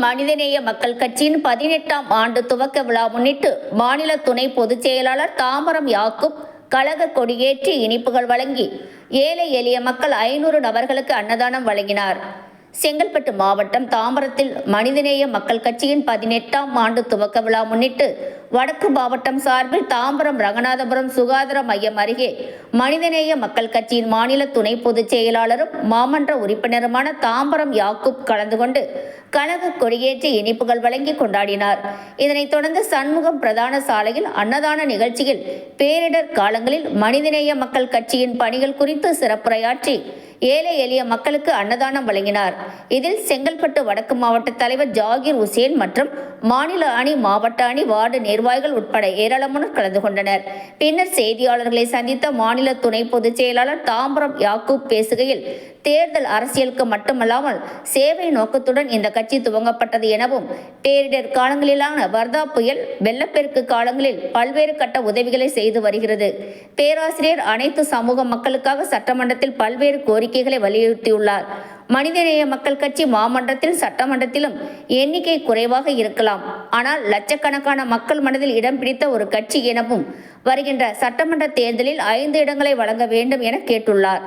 மனிதநேய மக்கள் கட்சியின் 18ஆம் ஆண்டு துவக்க விழா முன்னிட்டு மாநில துணை பொதுச் செயலாளர் தாம்பரம் யாக்கூப் கழக கொடியேற்றி இனிப்புகள் வழங்கி ஏழை எளிய மக்கள் 500 நபர்களுக்கு அன்னதானம் வழங்கினார். செங்கல்பட்டு மாவட்டம் தாம்பரத்தில் மனிதநேய மக்கள் கட்சியின் 18ஆம் ஆண்டு துவக்க விழா முன்னிட்டு வடக்கு மாவட்டம் சார்பில் தாம்பரம் ரங்கநாதபுரம் சுகாதார மையம் அருகே மனிதநேய மக்கள் கட்சியின் மாநில துணை பொதுச் செயலாளரும் மாமன்ற உறுப்பினருமான தாம்பரம் யாக்கூப் கலந்து கொண்டு கழக கொடியேற்றி இனிப்புகள் வழங்கி கொண்டாடினார். இதனைத் தொடர்ந்து சண்முகம் பிரதான சாலையில் அன்னதான நிகழ்ச்சியில் பேரிடர் காலங்களில் மனிதநேய மக்கள் கட்சியின் பணிகள் குறித்து சிறப்புரையாற்றி ஏழை எளிய மக்களுக்கு அன்னதானம் வழங்கினார். இதில் செங்கல்பட்டு வடக்கு மாவட்ட தலைவர் ஜாகிர் உசேன் மற்றும் மாநில அணி, மாவட்ட அணி, வார்டு நிர்வாகிகள் உட்பட ஏராளமானோர் கலந்து கொண்டனர். பின்னர் செய்தியாளர்களை சந்தித்த மாநில துணை பொதுச் செயலாளர் தாம்பரம் யாக்கூப் பேசுகையில், தேர்தல் அரசியலுக்கு மட்டுமல்லாமல் சேவை நோக்கத்துடன் இந்த கட்சி துவங்கப்பட்டது எனவும், பேரிடர் காலங்களிலான வர்தா புயல், வெள்ளப்பெருக்கு காலங்களில் பல்வேறு கட்ட உதவிகளை செய்து வருகிறது. பேராசிரியர் அனைத்து சமூக மக்களுக்காக சட்டமன்றத்தில் பல்வேறு கோரிக்கைகளை வலியுறுத்தியுள்ளார். மனிதநேய மக்கள் கட்சி மாமன்றத்தில், சட்டமன்றத்திலும் எண்ணிக்கை குறைவாக இருக்கலாம், ஆனால் லட்சக்கணக்கான மக்கள் மனதில் இடம் பிடித்த ஒரு கட்சி எனவும், வருகின்ற சட்டமன்ற தேர்தலில் 5 இடங்களை வழங்க வேண்டும் என கேட்டுள்ளார்.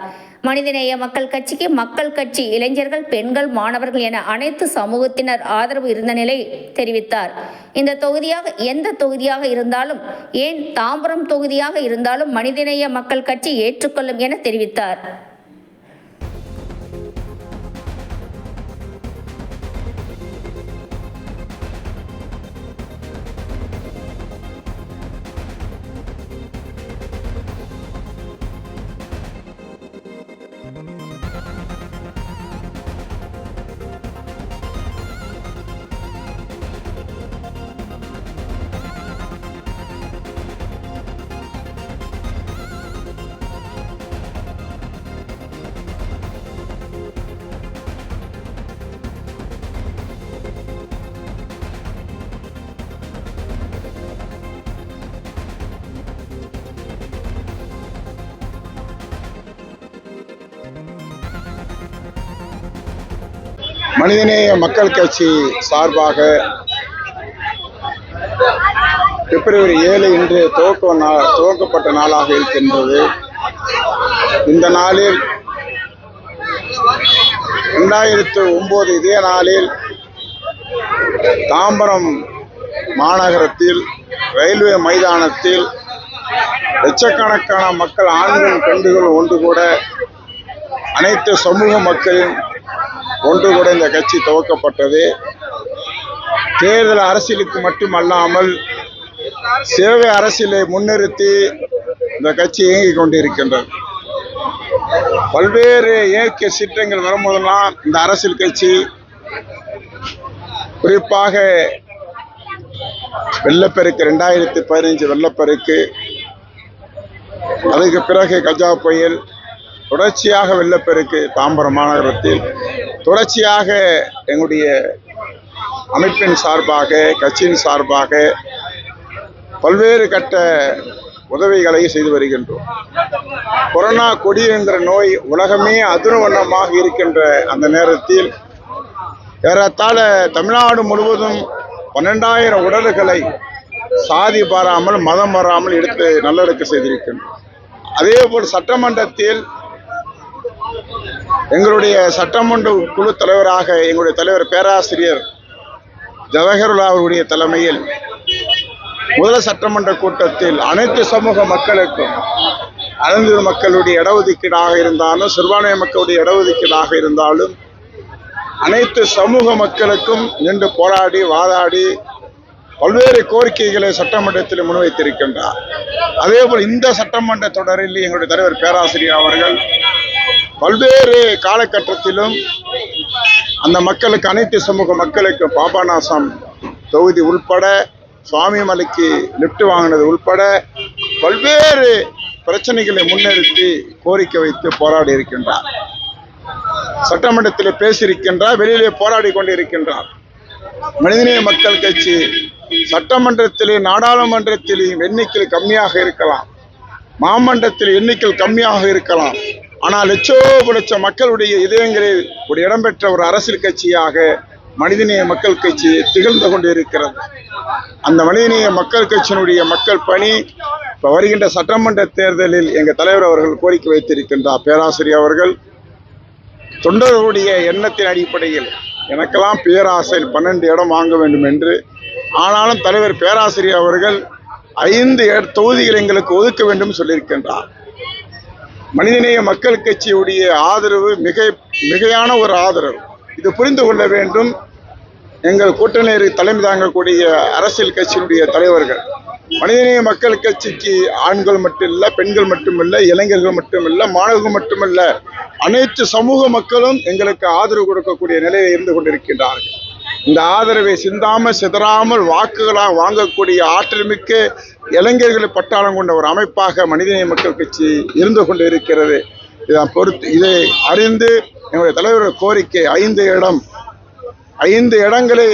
மனிதநேய மக்கள் கட்சிக்கு மக்கள் கட்சி இளைஞர்கள், பெண்கள், மாணவர்கள் என அனைத்து சமூகத்தினர் ஆதரவு இருந்த நிலை தெரிவித்தார். இந்த தொகுதியாக எந்த தொகுதியாக இருந்தாலும், ஏன் தாம்பரம் தொகுதியாக இருந்தாலும் மனிதநேய மக்கள் கட்சி ஏற்றுக்கொள்ளும் என தெரிவித்தார். மனிதநேய மக்கள் கட்சி சார்பாக பிப்ரவரி 7 இன்று துவக்கப்பட்ட நாளாக இருக்கின்றது. இந்த நாளில் 2009 இதே நாளில் தாம்பரம் மாநகரத்தில் ரயில்வே மைதானத்தில் லட்சக்கணக்கான மக்கள், ஆண்கள், பெண்கள் ஒன்று கூட, அனைத்து சமூக மக்களின் ஒன்று கூட இந்த கட்சி துவக்கப்பட்டது. தேர்தல் அரசியலுக்கு மட்டுமல்லாமல் சேவை அரசியலை முன்னிறுத்தி இந்த கட்சி இயங்கிக் கொண்டிருக்கின்றது. பல்வேறு இயற்கை சீற்றங்கள் வரும்போதெல்லாம் இந்த அரசியல் கட்சி, குறிப்பாக வெள்ளப்பெருக்கு, 2015 வெள்ளப்பெருக்கு, அதுக்கு பிறகு கஜா புயல், தொடர்ச்சியாக வெள்ளப்பெருக்கு தாம்பரம் மாநகரத்தில், தொடர்ச்சியாக எங்களுடைய அமைப்பின் சார்பாக, கட்சியின் சார்பாக பல்வேறு கட்ட உதவிகளை செய்து வருகின்றோம். கொரோனா கொடி என்கிற நோய் உலகமே அதிர்வண்ணமாக இருக்கின்ற அந்த நேரத்தில் ஏறத்தாழ தமிழ்நாடு முழுவதும் 12,000 உடல்களை சாதி பாராமல், மதம் மாறாமல் எடுத்து நல்லடக்க செய்திருக்கின்றோம். அதேபோல் சட்டமன்றத்தில் எங்களுடைய சட்டமன்ற குழு தலைவராக எங்களுடைய தலைவர் பேராசிரியர் ஜவஹர்லா அவருடைய தலைமையில் முதல் சட்டமன்ற கூட்டத்தில் அனைத்து சமூக மக்களுக்கும், அனைத்து மக்களுடைய இடஒதுக்கீடாக இருந்தாலும், சிறுபான்மை மக்களுடைய இடஒதுக்கீடாக இருந்தாலும், அனைத்து சமூக மக்களுக்கும் நின்று போராடி வாதாடி பல்வேறு கோரிக்கைகளை சட்டமன்றத்தில் முன்வைத்திருக்கின்றார். அதேபோல் இந்த சட்டமன்ற தொடரில் எங்களுடைய தலைவர் பேராசிரியர் அவர்கள் பல்வேறு காலகட்டத்திலும் அந்த மக்களுக்கு, அனைத்து சமூக மக்களுக்கு பாபநாசம் தொகுதி உள்பட, சுவாமிமலைக்கு லிப்ட் வாங்கினது உள்பட பல்வேறு பிரச்சனைகளை முன்னிறுத்தி கோரிக்கை வைத்து போராடி இருக்கின்றார். சட்டமன்றத்தில் பேசியிருக்கின்றார், வெளியிலே போராடி கொண்டிருக்கின்றார். மனிதநேய மக்கள் கட்சி சட்டமன்றத்திலே, நாடாளுமன்றத்திலே எண்ணிக்கை கம்மியாக இருக்கலாம், மாமன்றத்தில் எண்ணிக்கை கம்மியாக இருக்கலாம், ஆனால் லட்சோப லட்சம் மக்களுடைய இதயங்களில் ஒரு இடம்பெற்ற ஒரு அரசியல் கட்சியாக மனிதநேய மக்கள் கட்சி திகழ்ந்து கொண்டிருக்கிறது. அந்த மனிதநேய மக்கள் கட்சியினுடைய மக்கள் பணி இப்போ வருகின்ற சட்டமன்ற தேர்தலில் எங்கள் தலைவர் அவர்கள் கோரிக்கை வைத்திருக்கின்றார். பேராசிரியர் அவர்கள் தொண்டர்களுடைய எண்ணத்தின் அடிப்படையில் எனக்கெல்லாம் பேராசை 12 இடம் வாங்க வேண்டும் என்று, ஆனாலும் தலைவர் பேராசிரியர் அவர்கள் 5 தொகுதிகள் எங்களுக்கு ஒதுக்க வேண்டும் சொல்லியிருக்கின்றார். மனிதநேய மக்கள் கட்சியுடைய ஆதரவு மிகையான ஒரு ஆதரவு. இது புரிந்து கொள்ள வேண்டும். எங்கள் கூட்டணி தலைமை தாங்கக்கூடிய அரசியல் கட்சியினுடைய தலைவர்கள் மனிதநேய மக்கள் கட்சிக்கு ஆண்கள் மட்டுமில்ல, பெண்கள் மட்டுமில்ல, இளைஞர்கள் மட்டுமில்ல, மாணவர்கள் மட்டுமில்ல, அனைத்து சமூக மக்களும் எங்களுக்கு ஆதரவு கொடுக்கக்கூடிய நிலையில் இருந்து கொண்டிருக்கின்றார்கள். இந்த ஆதரவை சிதாமல் வாக்குகளாக வாங்கக்கூடிய ஆற்றல் மிக்க இளைஞர்களை பட்டாளம் கொண்ட ஒரு அமைப்பாக மனிதநேய மக்கள் கட்சி இருந்து கொண்டு இருக்கிறது. இதை அறிந்து எங்களுடைய தலைவர்கள் கோரிக்கை 5 இடங்களை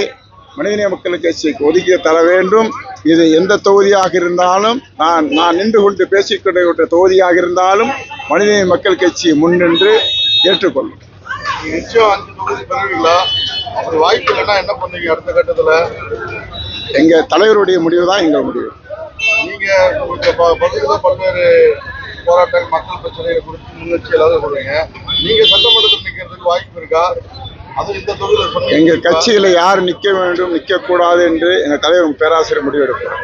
மனிதநேய மக்கள் கட்சிக்கு ஒதுக்கி தர வேண்டும். இது எந்த தொகுதியாக இருந்தாலும், நான் நின்று கொண்டு பேசிக்கொண்ட தொகுதியாக இருந்தாலும் மனிதநேய மக்கள் கட்சி முன்னின்று ஏற்றுக்கொள்ளும். நிச்சயம் 5 தொகுதி பெறுவீங்களா? அப்படி வாய்ப்பு இல்லைன்னா என்ன பண்ணுவீங்க அடுத்த கட்டத்துல? எங்க தலைவருடைய முடிவு தான் எங்கள் முடிவு. நீங்க பகுதியில் பல்வேறு போராட்டங்கள், மக்கள் பிரச்சனைகளை குறித்து முன்னெச்சரி எல்லாரும் சொல்றீங்க. நீங்க சட்டமன்றத்தில் நிற்கிறதுக்கு வாய்ப்பு இருக்கா? அது இந்த தொகுதியில் எங்க கட்சியில யார் நிற்க வேண்டும், நிற்க கூடாது என்று எங்க தலைவர் பேராசிரியர் முடிவெடுப்பார்.